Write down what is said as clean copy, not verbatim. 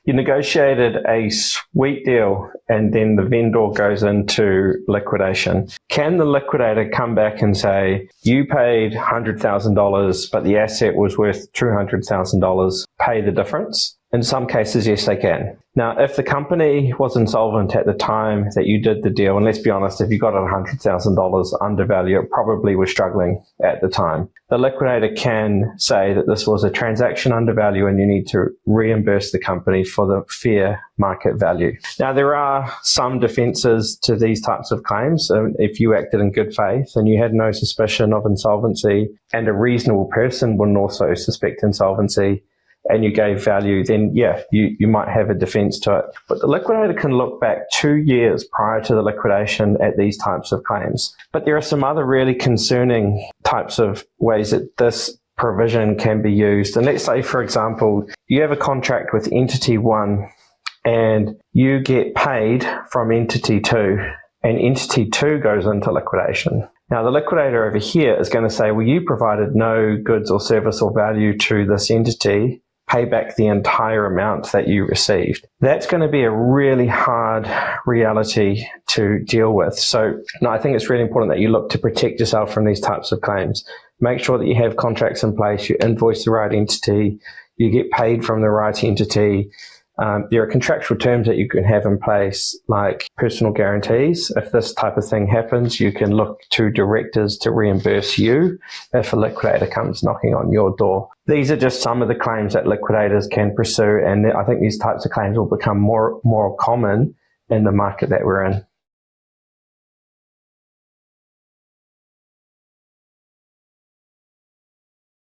You negotiated a sweet deal and then the vendor goes into liquidation. Can the liquidator come back and say, you paid $100,000, but the asset was worth $200,000, pay the difference? In some cases, yes, they can. Now, if the company was insolvent at the time that you did the deal, and let's be honest, if you got it $100,000 undervalue, it probably was struggling at the time. The liquidator can say that this was a transaction undervalue and you need to reimburse the company for the fair market value. Now, there are some defenses to these types of claims. If you acted in good faith and you had no suspicion of insolvency and a reasonable person wouldn't also suspect insolvency, and you gave value, then yeah, you might have a defense to it. But the liquidator can look back 2 years prior to the liquidation at these types of claims. But there are some other really concerning types of ways that this provision can be used. And let's say, for example, you have a contract with entity 1 and you get paid from entity 2 and entity 2 goes into liquidation. Now, the liquidator over here is going to say, well, you provided no goods or service or value to this entity, pay back the entire amount that you received. That's going to be a really hard reality to deal with. So no, I think it's really important that you look to protect yourself from these types of claims. Make sure that you have contracts in place, you invoice the right entity, you get paid from the right entity. There are contractual terms that you can have in place, like personal guarantees. If this type of thing happens, you can look to directors to reimburse you if a liquidator comes knocking on your door. These are just some of the claims that liquidators can pursue, and I think these types of claims will become more common in the market that we're in.